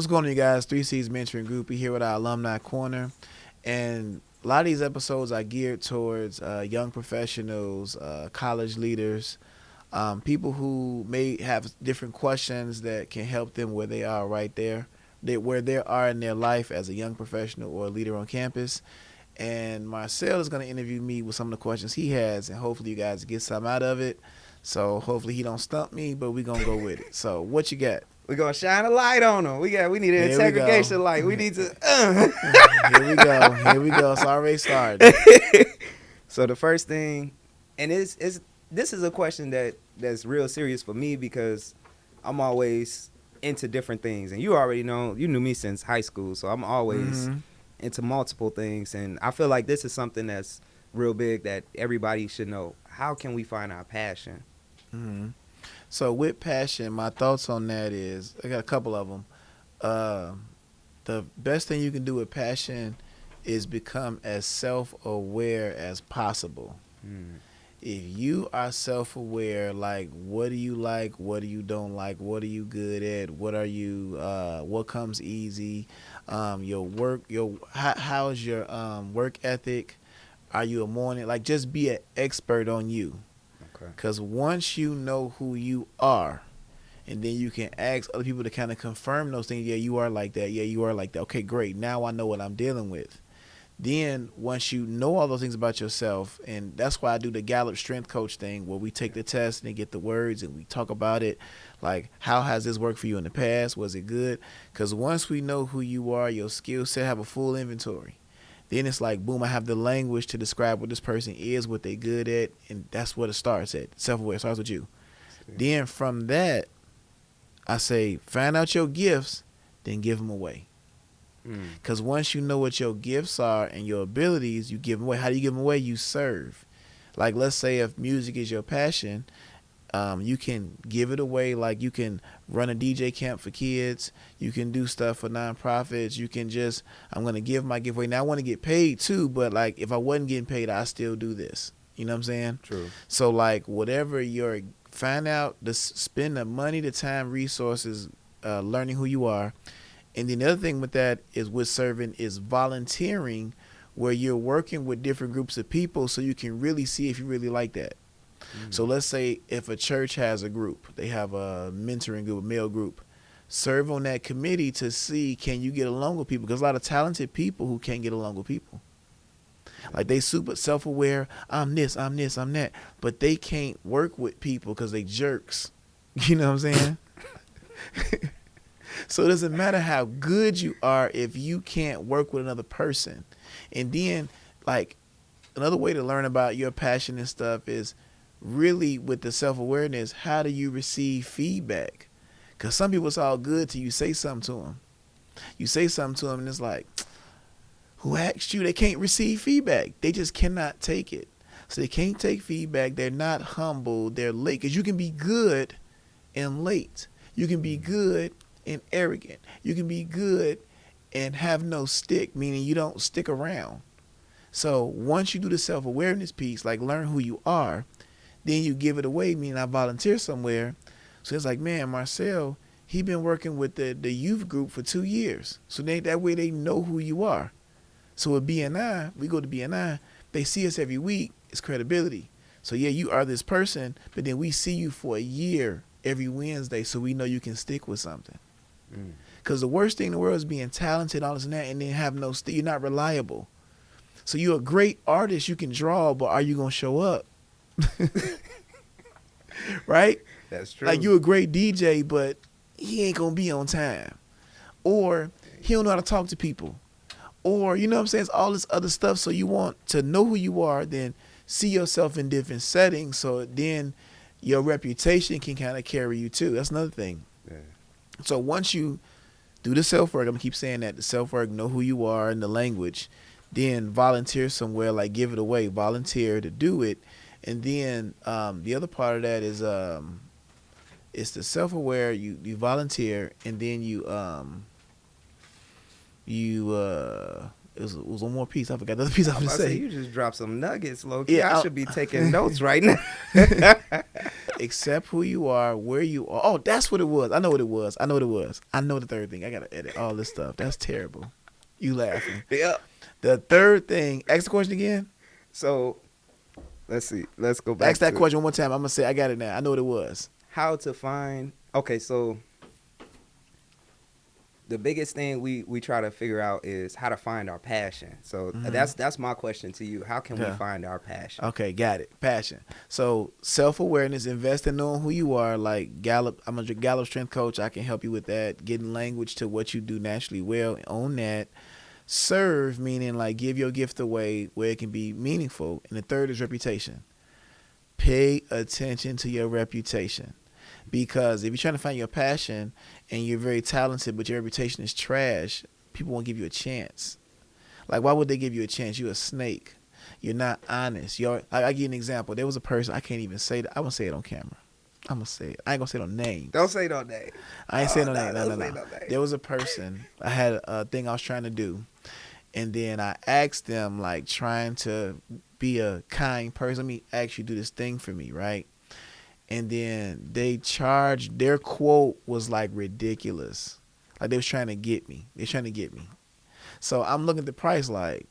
What's going on, you guys? 3C's Mentoring Group. We're here with our Alumni Corner. And a lot of these episodes are geared towards young professionals, college leaders, people who may have different questions that can help them where they are right there, where they are in their life as a young professional or a leader on campus. And Marcel is going to interview me with some of the questions he has, and hopefully you guys get some out of it. So hopefully he don't stump me, but we're going to go with it. So what you got? We're going to shine a light on them. We need an segregation light. We need to... Here we go. It's already started. So the first thing, and this is a question that's real serious for me because I'm always into different things. And you already know, you knew me since high school, so I'm always into multiple things. And I feel like this is something that's real big that everybody should know. How can we find our passion? Mm-hmm. So with passion, my thoughts on that is, I got a couple of them. The best thing you can do with passion is become as self-aware as possible. If you are self-aware, like what do you like, what do you don't like, what are you good at, what comes easy, your work, how's your work ethic, are you a morning, like just be an expert on you. Because once you know who you are, and then you can ask other people to kind of confirm those things. Yeah, you are like that. Yeah, you are like that. Okay, great. Now I know what I'm dealing with. Then once you know all those things about yourself, and that's why I do the Gallup Strength Coach thing where we take the test and get the words and we talk about it. Like, how has this worked for you in the past? Was it good? Because once we know who you are, your skill set, have a full inventory. Then it's like, boom, I have the language to describe what this person is, what they good at, and that's what it starts at. Self-aware starts with you. Then from that, I say, find out your gifts, then give them away. Because once you know what your gifts are and your abilities, you give them away. How do you give them away? You serve. Like, let's say if music is your passion, you can give it away. Like, you can run a DJ camp for kids. You can do stuff for nonprofits. You can just, I'm going to give my gift away. Now, I want to get paid too, but like, if I wasn't getting paid, I still do this. You know what I'm saying? True. So like, whatever find out, spend the money, the time, resources, learning who you are. And then the other thing with that is with serving is volunteering, where you're working with different groups of people so you can really see if you really like that. So let's say if a church has a group, they have a mentoring group, a male group, serve on that committee to see, can you get along with people? Because a lot of talented people who can't get along with people. Like, they super self-aware, I'm this, I'm that, but they can't work with people because they jerks. You know what I'm saying? So it doesn't matter how good you are if you can't work with another person. And then, like, another way to learn about your passion and stuff is really with the self-awareness, how do you receive feedback? Because some people, it's all good till you say something to them. You say something to them and it's like, who asked you? They can't receive feedback. They just cannot take it. So they can't take feedback. They're not humble. They're late. Because you can be good and late. You can be good and arrogant. You can be good and have no stick, meaning you don't stick around. So once you do the self-awareness piece, like learn who you are, then you give it away, meaning I volunteer somewhere. So it's like, man, Marcel, he been working with the youth group for 2 years. So that way they know who you are. So with BNI, we go to BNI, they see us every week, it's credibility. So yeah, you are this person, but then we see you for a year every Wednesday, so we know you can stick with something. Because the worst thing in the world is being talented, all this and that, and then have no you're not reliable. So you're a great artist, you can draw, but are you going to show up? Right? That's true. Like, you're a great DJ, but he ain't going to be on time. Or he don't know how to talk to people. Or, you know what I'm saying? It's all this other stuff. So you want to know who you are, then see yourself in different settings. So then your reputation can kind of carry you too. That's another thing. Yeah. So once you do the self-work, I'm going to keep saying that, the self-work, know who you are and the language, then volunteer somewhere, like give it away, volunteer to do it. And then the other part of that is it's the self-aware, you volunteer, and then it was one more piece. I forgot the other piece I was going to say. You just dropped some nuggets, low-key. Yeah, I should be taking notes right now. accept who you are, where you are. Oh, that's what it was. I know what it was. I know what it was. I know the third thing. I gotta edit all this stuff. That's terrible. You laughing. Yeah. The third thing. Ask the question again. So let's see. Let's go back. Ask that to question one more time. I'm gonna say I got it now. I know what it was. how to find. Okay, so the biggest thing we try to figure out is how to find our passion. So that's my question to you. How can we find our passion? Okay, got it. Passion. So self-awareness, invest in knowing who you are. Like Gallup, I'm a Gallup strength coach. I can help you with that. Getting language to what you do naturally well. Own that. Serve, meaning like give your gift away where it can be meaningful. And the third is reputation. Pay attention to your reputation. Because if you're trying to find your passion and you're very talented, but your reputation is trash, people won't give you a chance. Like, why would they give you a chance? You're a snake. You're not honest. I give you an example. There was a person, I can't even say that. I won't say it on camera. I'm going to say it. I ain't going to say no names. Don't say no name. I ain't saying no name. Don't No. say no name. There was a person, I had a thing I was trying to do. And then I asked them, like, trying to be a kind person. Let me ask you to do this thing for me, right? And then they charged, their quote was like ridiculous. Like they was trying to get me. They're trying to get me. So I'm looking at the price like,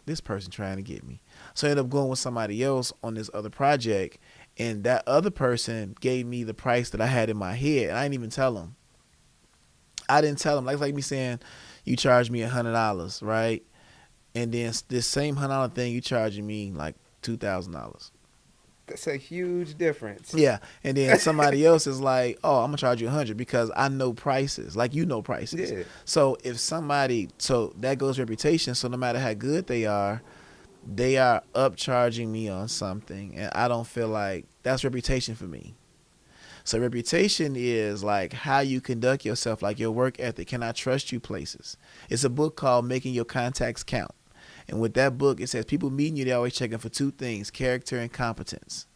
this person trying to get me. So I ended up going with somebody else on this other project. And that other person gave me the price that I had in my head. And I didn't even tell them. I didn't tell them. Like me saying, you charged me $100, right? And then this same $100 thing, you charging me like $2,000. That's a huge difference. Yeah, and then somebody else is like, "Oh, I'm gonna charge you $100 because I know prices, like you know prices." Yeah. So if somebody, so that goes reputation. So no matter how good they are upcharging me on something, and I don't feel like that's reputation for me. So reputation is like how you conduct yourself, like your work ethic. Can I trust you places? It's a book called Making Your Contacts Count. And with that book, it says people meeting you, they're always checking for two things, character and competence.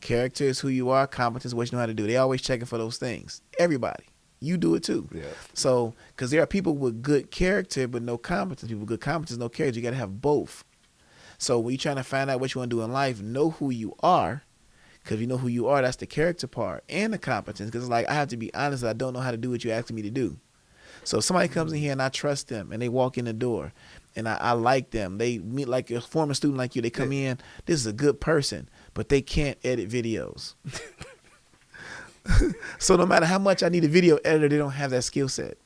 Character is who you are, competence is what you know how to do. They always checking for those things. Everybody. You do it too. Yeah. So, because there are people with good character but no competence. People with good competence, no character. You got to have both. So when you're trying to find out what you want to do in life, know who you are. Because if you know who you are, that's the character part and the competence. Because it's like, I have to be honest, I don't know how to do what you're asking me to do. So if somebody comes in here and I trust them and they walk in the door and I like them, they meet like a former student like you, they come in, this is a good person, but they can't edit videos. So no matter how much I need a video editor, they don't have that skill set.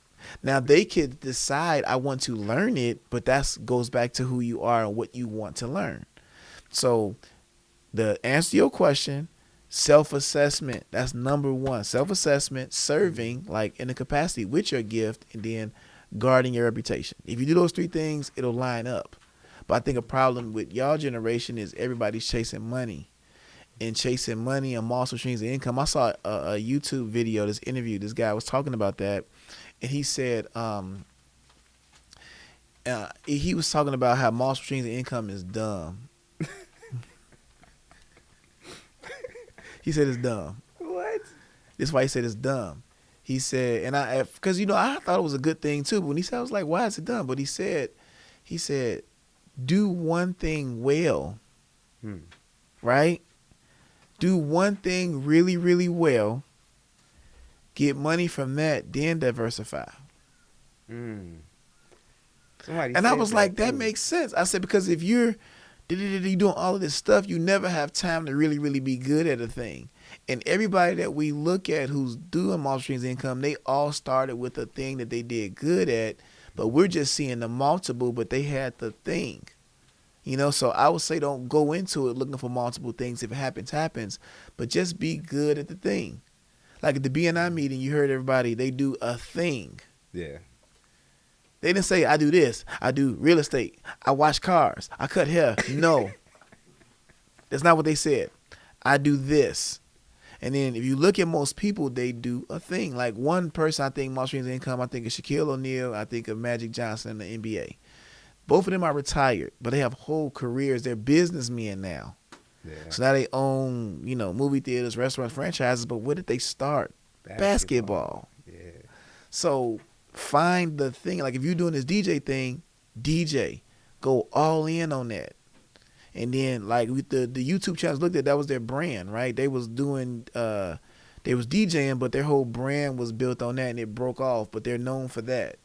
Now they could decide I want to learn it, but that goes back to who you are and what you want to learn. So the answer to your question, self-assessment, that's number one. Self-assessment, serving, like in the capacity with your gift, and then guarding your reputation. If you do those three things, it'll line up. But I think a problem with y'all generation is everybody's chasing money. And chasing money and multiple streams of income. I saw a YouTube video, this interview, this guy was talking about that. And he said, he was talking about how multiple streams of income is dumb. He said it's dumb. What? That's why he said it's dumb. He said, and because I thought it was a good thing too. But when he said, I was like, why is it dumb? But he said, do one thing well, right? Do one thing really, really well. Get money from that, then diversify. And I was like, that makes sense. I said, because if you're doing all of this stuff, you never have time to really, really be good at a thing. And everybody that we look at who's doing multiple streams of income, they all started with a thing that they did good at, but we're just seeing the multiple, but they had the thing. So I would say don't go into it looking for multiple things. If it happens, happens. But just be good at the thing. Like at the BNI meeting, you heard everybody, they do a thing. Yeah. They didn't say, I do this. I do real estate. I wash cars. I cut hair. No. That's not what they said. I do this. And then if you look at most people, they do a thing. Like one person I think most streams of income, I think of Shaquille O'Neal. I think of Magic Johnson in the NBA. Both of them are retired, but they have whole careers. They're businessmen now. Yeah. So now they own, movie theaters, restaurants, franchises. But where did they start? Basketball. Yeah. So find the thing. Like if you're doing this DJ thing, DJ. Go all in on that. And then like with the YouTube channels looked at, that was their brand, right? They was doing they was DJing, but their whole brand was built on that, and it broke off. But they're known for that.